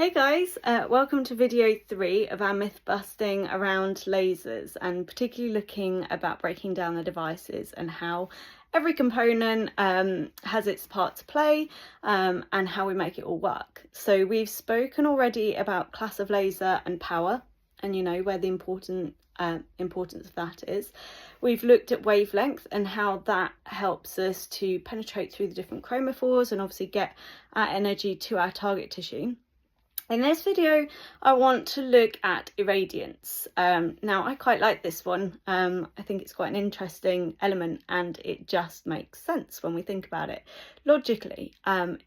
Hey guys, welcome to video 3 of our myth busting around lasers, and particularly looking about breaking down the devices and how every component has its part to play and how we make it all work. So we've spoken already about class of laser and power, and where the importance of that is. We've looked at wavelength and how that helps us to penetrate through the different chromophores and obviously get our energy to our target tissue. In this video, I want to look at irradiance. Now, I quite like this one. I think it's quite an interesting element and it just makes sense when we think about it logically.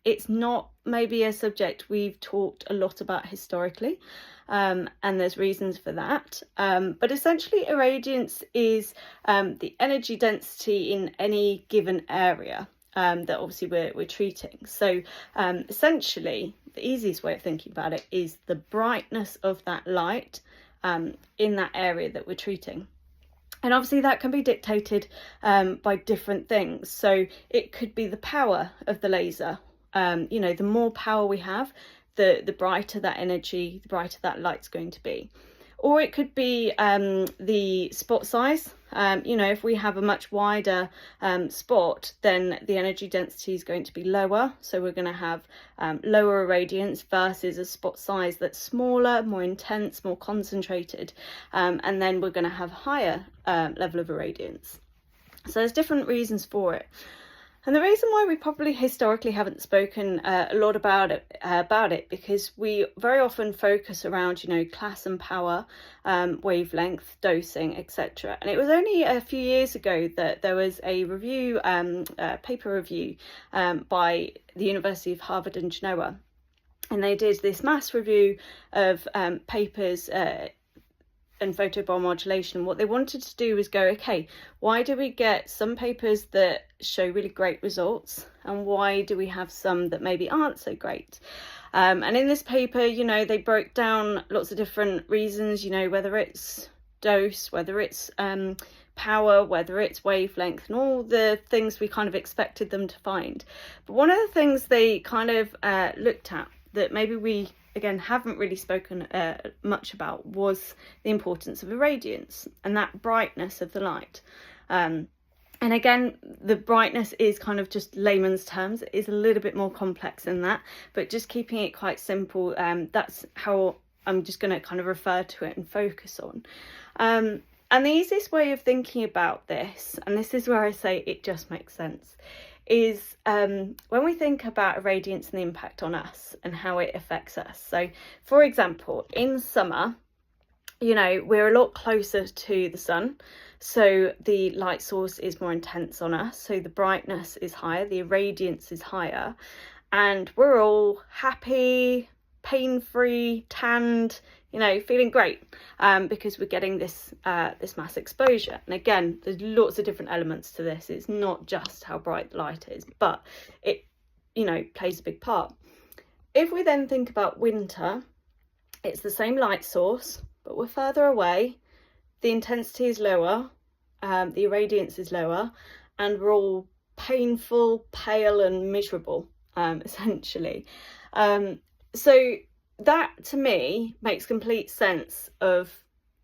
It's not maybe a subject we've talked a lot about historically, and there's reasons for that. But essentially, irradiance is the energy density in any given area that obviously we're treating. So essentially, the easiest way of thinking about it is the brightness of that light in that area that we're treating. And obviously that can be dictated by different things. So it could be the power of the laser. The more power we have, the brighter that energy, the brighter that light's going to be. Or it could be the spot size. If we have a much wider spot, then the energy density is going to be lower. So we're going to have lower irradiance versus a spot size that's smaller, more intense, more concentrated. And then we're going to have higher level of irradiance. So there's different reasons for it. And the reason why we probably historically haven't spoken a lot about it because we very often focus around, class and power, wavelength, dosing, etc. And it was only a few years ago that there was a review, paper review by the University of Harvard and Genoa. And they did this mass review of papers and photobiomodulation. What they wanted to do was go, okay, why do we get some papers that show really great results and why do we have some that maybe aren't so great? And in this paper, they broke down lots of different reasons, whether it's dose, whether it's power, whether it's wavelength, and all the things we kind of expected them to find. But one of the things they kind of looked at that maybe we again haven't really spoken much about was the importance of irradiance and that brightness of the light. And again, the brightness is kind of just layman's terms. It is a little bit more complex than that, but just keeping it quite simple, that's how I'm just going to kind of refer to it and focus on. And the easiest way of thinking about this, and this is where I say it just makes sense, is when we think about irradiance and the impact on us and how it affects us. So, for example, in summer, we're a lot closer to the sun, so the light source is more intense on us, so the brightness is higher, the irradiance is higher, and we're all happy, pain-free, tanned, feeling great because we're getting this mass exposure. And again, there's lots of different elements to this. It's not just how bright the light is, but it, plays a big part. If we then think about winter, it's the same light source, but we're further away. The intensity is lower, the irradiance is lower, and we're all painful, pale, and miserable, essentially. So that to me makes complete sense of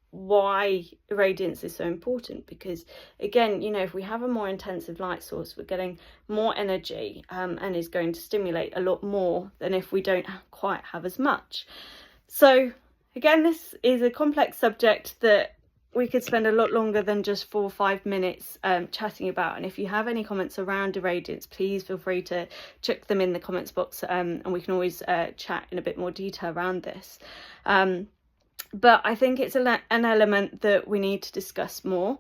why irradiance is so important, because again, if we have a more intensive light source, we're getting more energy and is going to stimulate a lot more than if we don't quite have as much. So again, this is a complex subject that we could spend a lot longer than just 4 or 5 minutes chatting about. And if you have any comments around irradiance, please feel free to chuck them in the comments box and we can always chat in a bit more detail around this. But I think it's an element that we need to discuss more,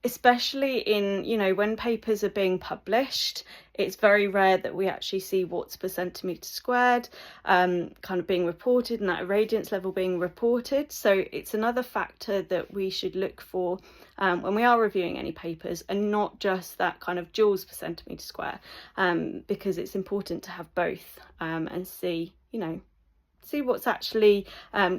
especially in, when papers are being published. It's very rare that we actually see watts per centimetre squared kind of being reported and that irradiance level being reported. So it's another factor that we should look for when we are reviewing any papers, and not just that kind of joules per centimetre square, because it's important to have both and see what's actually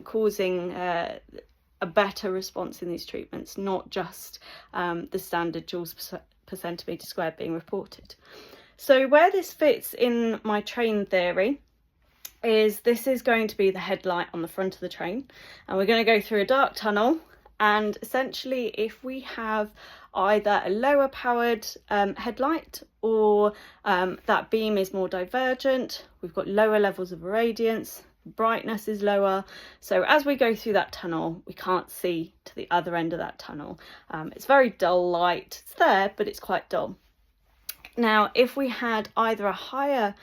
causing a better response in these treatments, not just the standard joules per centimetre squared being reported. So where this fits in my train theory is this is going to be the headlight on the front of the train, and we're going to go through a dark tunnel. And essentially, if we have either a lower powered headlight, or that beam is more divergent, we've got lower levels of irradiance, brightness is lower, so as we go through that tunnel we can't see to the other end of that tunnel. It's very dull light, it's there but it's quite dull. Now if we had either a higher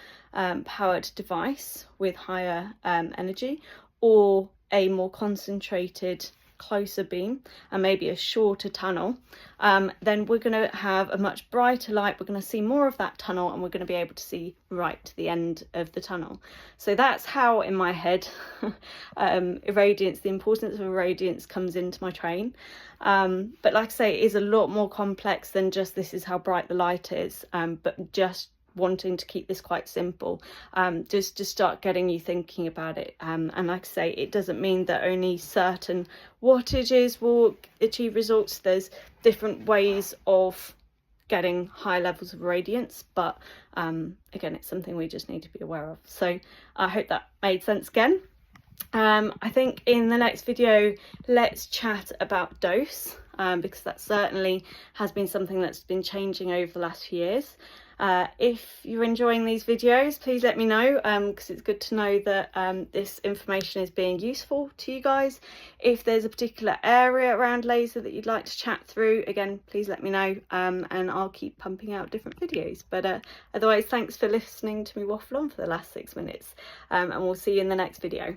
powered device with higher energy, or a more concentrated closer beam and maybe a shorter tunnel, then we're going to have a much brighter light, we're going to see more of that tunnel, and we're going to be able to see right to the end of the tunnel. So that's how in my head irradiance, the importance of irradiance comes into my train. But like I say, it is a lot more complex than just this is how bright the light is, but just wanting to keep this quite simple, just to start getting you thinking about it. And like I say, it doesn't mean that only certain wattages will achieve results. There's different ways of getting high levels of irradiance, but again, it's something we just need to be aware of. So I hope that made sense again. I think in the next video let's chat about dose, because that certainly has been something that's been changing over the last few years. If you're enjoying these videos, please let me know, because it's good to know that this information is being useful to you guys. If there's a particular area around laser that you'd like to chat through, again, please let me know, and I'll keep pumping out different videos. But otherwise, thanks for listening to me waffle on for the last 6 minutes, and we'll see you in the next video.